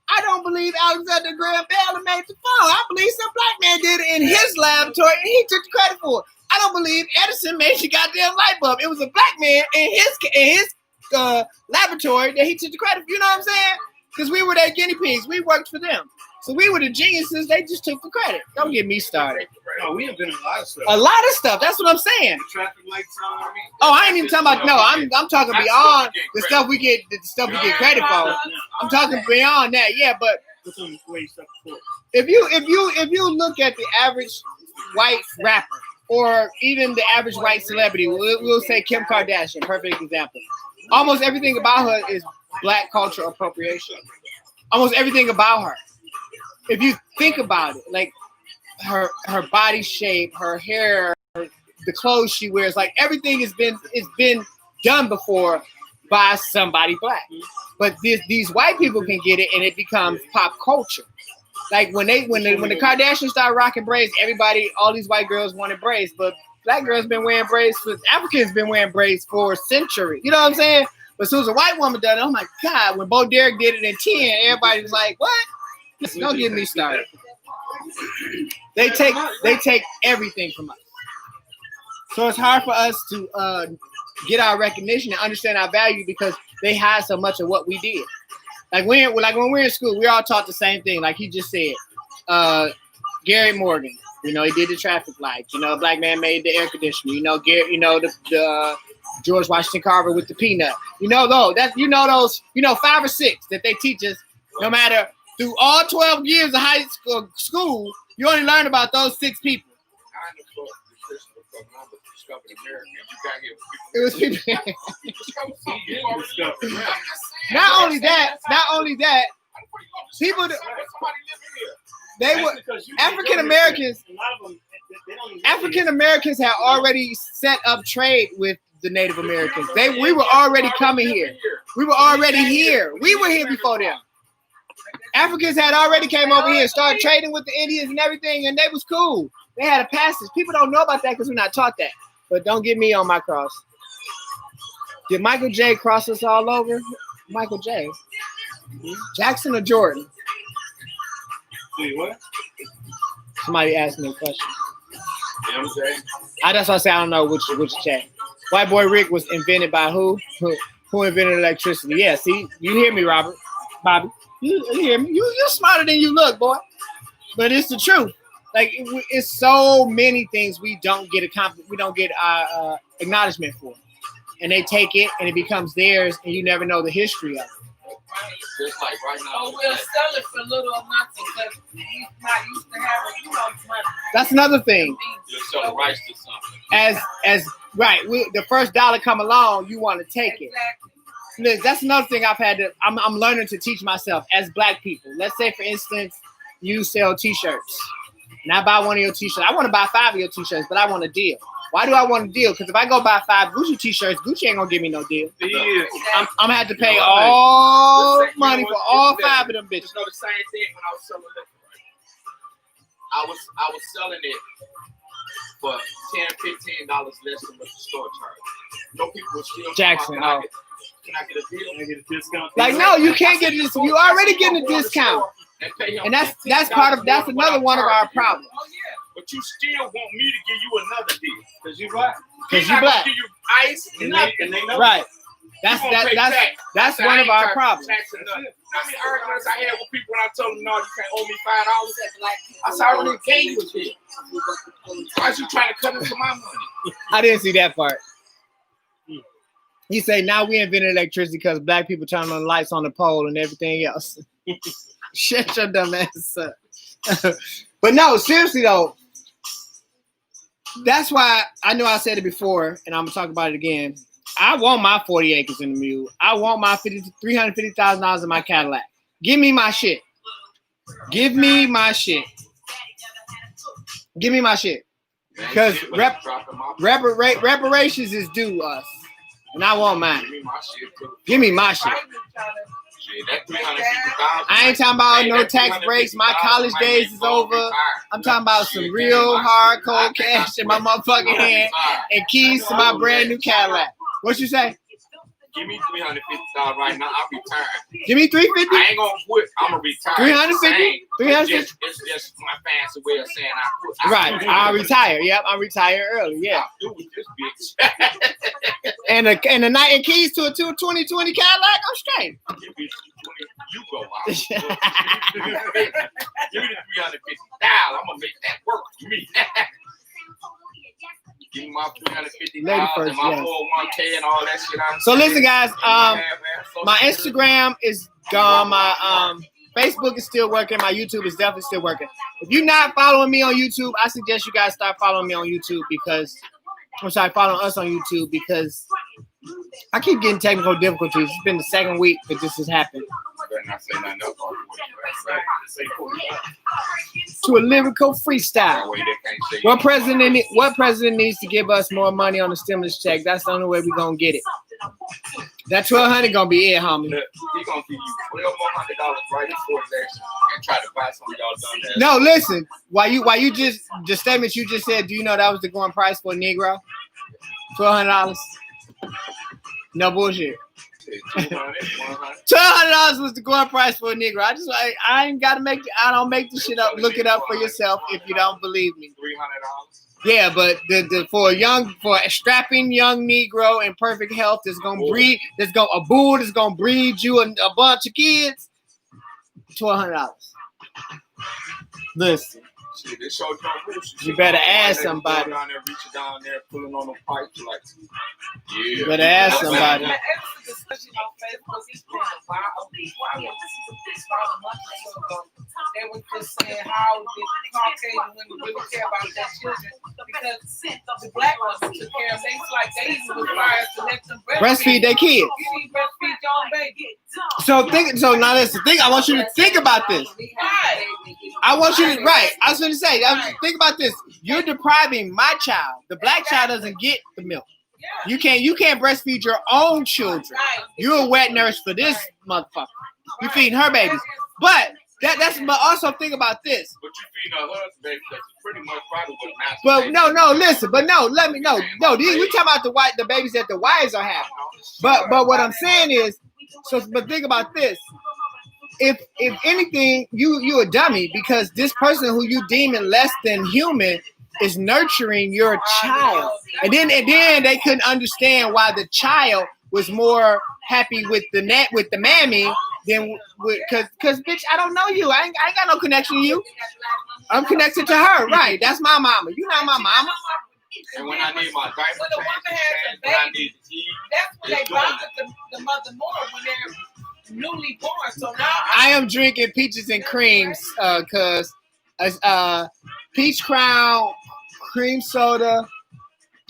I don't believe Alexander Graham Bell made the phone. I believe some black man did it in his laboratory, and he took the credit for it. I don't believe Edison made the goddamn light bulb. It was a black man in his laboratory that he took the credit for. You know what I'm saying? Because we were their guinea pigs. We worked for them. So we were the geniuses. They just took the credit. Don't get me started. No, we invented a lot of stuff. A lot of stuff. That's what I'm saying. The traffic lights on. Oh, I ain't even talking about. No, I'm talking beyond the stuff we get. The stuff we get credit for. I'm talking beyond that. Yeah, but What's on the way stuff before? If you look at the average white rapper or even the average white celebrity, we'll say Kim Kardashian, perfect example. Almost everything about her is black culture appropriation. Almost everything about her. If you think about it, like her body shape, her hair, the clothes she wears, like everything has been done before by somebody black. But these white people can get it, and it becomes pop culture. Like when the Kardashians started rocking braids, all these white girls wanted braids, but black girls been wearing braids Africans been wearing braids for centuries. You know what I'm saying? But as soon as a white woman done it, oh my God, when Bo Derek did it in 10, everybody was like, what? Don't get me started. They take everything from us. So it's hard for us to get our recognition and understand our value because they hide so much of what we did. Like when we're in school, we're all taught the same thing. Like he just said, Gary Morgan, he did the traffic lights. A black man made the air conditioner. Gary, the George Washington Carver with the peanut. Those 5 or 6 that they teach us. No matter through all 12 years of high school, you only learn about those 6 people. It was people. Not only that, people. They were African Americans had already set up trade with the Native Americans. We were already coming here. We were already here. We were here before them. Africans had already came over here and started trading with the Indians and everything, and they was cool. They had a passage. People don't know about that because we're not taught that. But don't get me on my cross. Did Michael J cross us all over? Michael J. Jackson or Jordan? Wait, what? Somebody asked me a question. MJ. That's why I say I don't know which J. White Boy Rick was invented by who? Who invented electricity? Yeah, see, you hear me, Bobby. You hear me? You're smarter than you look, boy. But it's the truth. Like it's so many things we don't get acknowledgement for, and they take it and it becomes theirs, and you never know the history of it. Just like right now. Oh, we'll sell it for little or nothing because he's not used to having, money. That's another thing. You'll sell the rights to something. As right, the first dollar come along, you want to take it. Look, that's another thing I'm learning to teach myself as black people. Let's say, for instance, you sell T-shirts. And I buy one of your T-shirts. I want to buy 5 of your T-shirts, but I want a deal. Why do I want a deal? Because if I go buy 5 Gucci T-shirts, Gucci ain't gonna give me no deal. I'm gonna have to pay all money for all 5 of them bitches. You know the same thing when I was selling liquor. I was selling it for $10, $15 less than what the store charged. No people were still. Jackson, Can I get a deal? Can I get a discount? Like no, you can't get this. You already getting a discount. And that's another one of our problems. Oh yeah, but you still want me to give you another deal Because you black. Because you black. Give you ice and they know. Right. That's one of our problems. How many arguments I had with people when I told them, no, you can't owe me $5? I said, I already gave you a deal. Why are you trying to cut into my money? I didn't see that part. You say now we invented electricity because black people turn on the lights on the pole and everything else. Shut your dumb ass up. But no, seriously though, that's why I know I said it before, and I'm gonna talk about it again. I want my 40 acres in the mule. I want my $350,000 in my Cadillac. Give me my shit. Give me my shit. Give me my shit. Because reparations is due us. And I want mine. Give me my shit. I ain't talking about no tax breaks. My college days is over. I'm talking about some real hardcore cash in my motherfucking hand and keys to my brand new Cadillac. What you say? Give me $350 right now. I'll retire. Give me $350. I ain't gonna quit. I'm gonna retire. $350. It's just my fancy way of saying I quit. Right. I'll retire. Yep. I'm retired early. Yeah. I'll do with this bitch. and the night and keys to a 2020 Cadillac. I'm straight. You go out. Give me the $350. I'm gonna make that work for me. Give me my $350 first, and my yes. 401k and all that shit. So listen, guys. My Instagram is gone. Facebook is still working. My YouTube is definitely still working. If you're not following me on YouTube, I suggest you guys start following me on YouTube because following us on YouTube because I keep getting technical difficulties. It's been the second week that this has happened. Better not say nothing else. To a lyrical freestyle. That way they can't say What president needs to give us more money on the stimulus check? That's the only way we're gonna get it. That $1,200 gonna be it, homie. Look, he gonna give you $1,200 right before election and try to buy some of y'all done that. No, listen. Why you just the statements you just said? Do you know that was the going price for a Negro? $1,200. No bullshit. $1,200 was the going price for a Negro. I ain't gotta I don't make the shit up. Look it up for yourself if you don't believe me. $300. Yeah, but for a strapping young Negro in perfect health that's gonna breed, that's gonna breed you a bunch of kids, $1,200. Listen. Shit, they showed You better ask somebody. Down there, reaching down there, pulling on the pipes, like, yeah. You better ask somebody. There was a discussion on Facebook. It's been a while. About a month or so ago. They were just saying how the Caucasian women really care about their children because the black ones took care of them. It's like they even required to let them Breastfeed their kids. You need to breastfeed your own baby. So now listen. I want you to think about this. Right. I want you to I was going to say. Think about this. You're depriving my child. The black child doesn't get the milk. You can't breastfeed your own children. You're a wet nurse for this motherfucker. You feeding her babies. But but also think about this. But you feeding her husband, baby, because it's pretty much probably what master. But listen. But let me know. No, we talking about the babies that the wives are having. But what I'm saying is, but think about this. If anything, you a dummy because this person who you deeming less than human is nurturing your child, and then they couldn't understand why the child was more happy with the mammy than because bitch, I don't know you. I ain't got no connection to you. I'm connected to her, right? That's my mama. You not my mama. And when I need my diaper When the woman has a when I baby, need to eat, that's when they bother the mother more when they're newly born. So now I am drinking peaches and creams because peach crown, cream soda,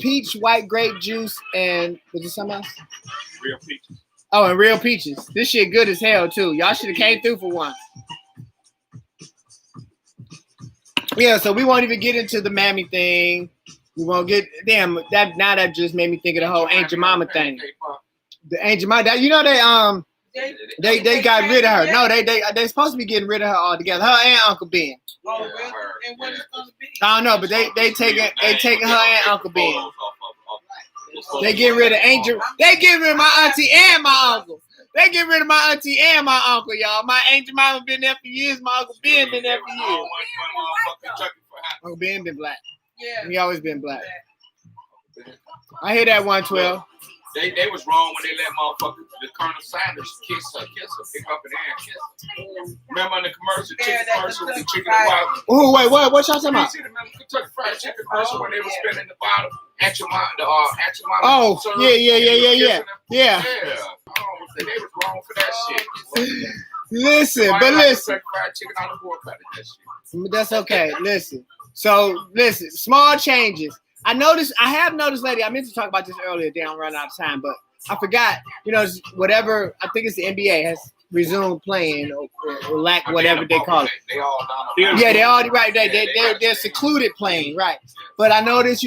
peach white grape juice, and was there something else? real peaches. Oh, and real peaches. This shit good as hell too. Y'all should have came through for one. Yeah, so we won't even get into the mammy thing. We won't get that just made me think of the whole Aunt Jemima thing. The Aunt Jemima, you know they got rid of her. No, they supposed to be getting rid of her altogether. Her and Uncle Ben. oh, really? And what it's gonna be? I don't know, but they taking her and Uncle Ben. They get rid of Angel. They get rid of my auntie and my uncle. They get rid of my auntie and my uncle, y'all. My Aunt Jemima been there for years. My Uncle Ben been there for years. Uncle Ben been black. Yeah. He always been black. I hear that 112. They was wrong when they let motherfuckers, the Colonel Sanders kiss her, pick up an air and kiss her. Remember in the commercial, chicken commercial, the chicken and wild. Oh, wait, what y'all talking about? You see the Kentucky Fried Chicken commercial when they was spinning the bottle at your mom, Oh, yeah. Yeah. Oh, they was wrong for that shit. Listen. Kentucky Fried Chicken on the board cutting that shit. That's okay. Listen, small changes. I have noticed lately, I meant to talk about this earlier, damn, running out of time, but I forgot, whatever, I think it's the NBA has resumed playing or lack whatever they call it. They all down. Yeah, they all, right, they're secluded playing, right. But I noticed,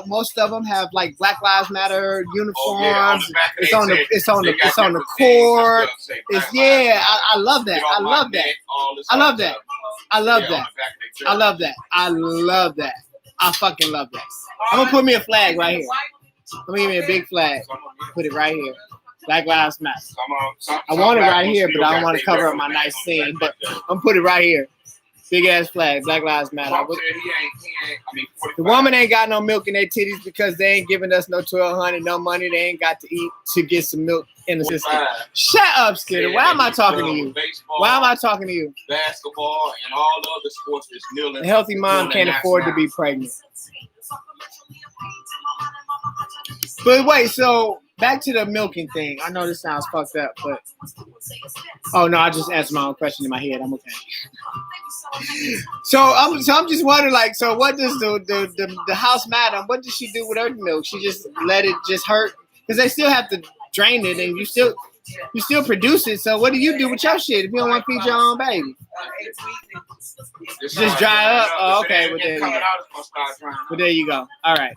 most of them have like Black Lives Matter uniforms. It's on the court. I love that. I love that. I fucking love that. I'm gonna put me a flag right here. I'm gonna give me a big flag. Put it right here. Black Lives Matter. I want it right here, but I don't want to cover up my nice scene. But I'm gonna put it right here. Big ass flag. Black Lives Matter. The woman ain't got no milk in their titties because they ain't giving us no $1,200, no money. They ain't got to eat to get some milk in the system. Shut up, Skidder. Why am I talking to you? Why am I talking to you? Basketball and all the other sports is kneeling. A healthy mom can't afford to be pregnant. But wait, so back to the milking thing. I know this sounds fucked up, but oh no, I just asked my own question in my head. I'm okay. So I'm just wondering, like, so what does the house madam? What does she do with her milk? She just let it just hurt because they still have to drain it, and you still produce it. So what do you do with your shit if you don't want to feed your own baby? Just dry up. Oh, okay. Well, there you go. All right.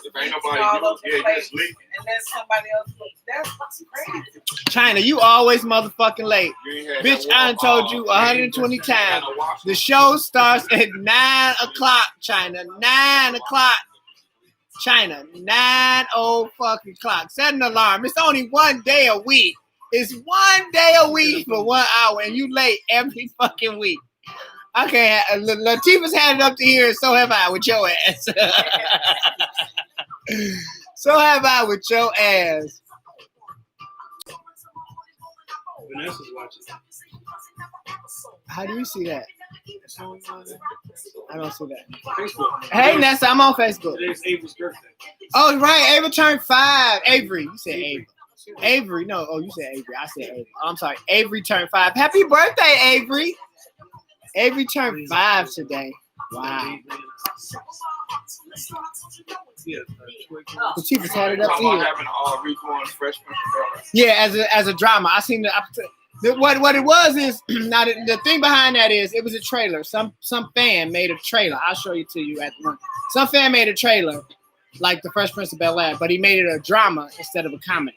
If ain't nobody do, yeah, just leave. And then somebody else. That's crazy. China, you always motherfucking late. Bitch, I done told you 120 times. The show starts at 9 o'clock, China. 9 o'clock. China. 9 fucking o'clock. Set an alarm. It's only one day a week. It's one day a week for 1 hour, and you late every fucking week. Okay, Latifah's had it up to here, and so have I with your ass. So have I with your ass. Vanessa's watching. How do you see that? I don't see that. Facebook. Hey, Nessa, I'm on Facebook. Today's Ava's birthday. Oh, right. Ava turned 5. Avery. You said Avery. Avery. No. Oh, you said Avery. I said Avery. Oh, I'm sorry. Avery turned 5. Happy birthday, Avery. Avery turned 5 today. Wow. Yeah. The Chiefs had it up Talking here. about having reborn Fresh Prince of Bel-Air. Yeah, as a drama. I seen what it was is now the thing behind that is it was a trailer. Some fan made a trailer. I'll show it to you at the one. Some fan made a trailer like the Fresh Prince of Bel-Air, but he made it a drama instead of a comedy.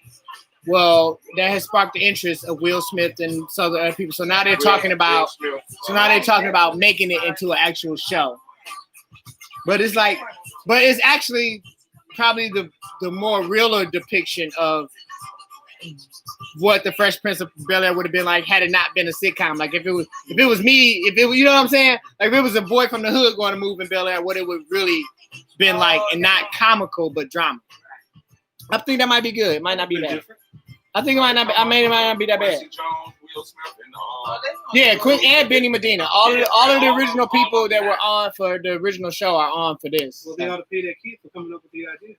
Well, that has sparked the interest of Will Smith and some other people. So now they're talking about making it into an actual show. But it's actually probably the more realer depiction of what the Fresh Prince of Bel-Air would have been like had it not been a sitcom. Like if it was me, you know what I'm saying? Like if it was a boy from the hood going to move in Bel-Air, what it would really been like, and not comical but drama. I think that might be good. It might not be bad. I think it might not be. It might not be that bad. Quincy Jones, Will Smith, and Yeah, Quinn and Benny Medina. All of the original people that were on for the original show are on for this. Well, they ought to pay that kid for coming up with the idea.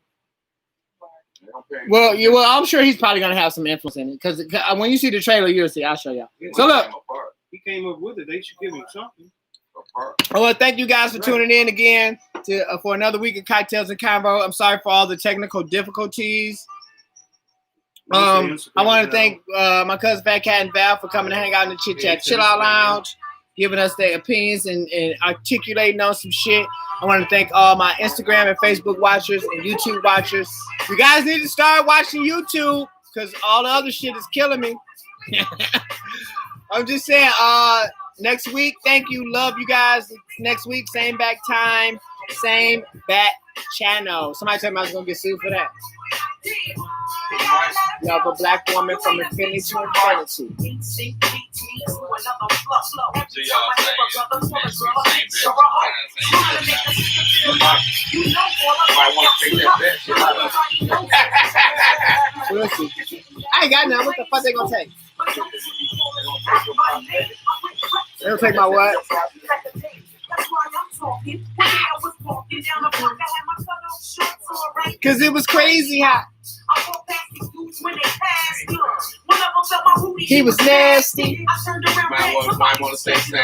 Well, I'm sure he's probably gonna have some influence in it because when you see the trailer, you'll see. I'll show y'all. So look, He came up with it. They should give him something. I want to thank you guys for tuning in again for another week of Cocktails and Convo. I'm sorry for all the technical difficulties. I want to thank my cousin Fat Cat and Val for coming to hang out in the Chit Chat Chill Out Lounge, giving us their opinions and articulating on some shit. I want to thank all my Instagram and Facebook watchers and YouTube watchers. You guys need to start watching YouTube because all the other shit is killing me. I'm just saying, next week, thank you. Love you guys. Next week, same back time, same back channel. Somebody told me I was going to get sued for that. Love a black woman from infinity to infinity. See y'all Listen, I ain't got none. What the fuck they gonna take? They gonna take my what? Because it was crazy how he was nasty. Might want to say same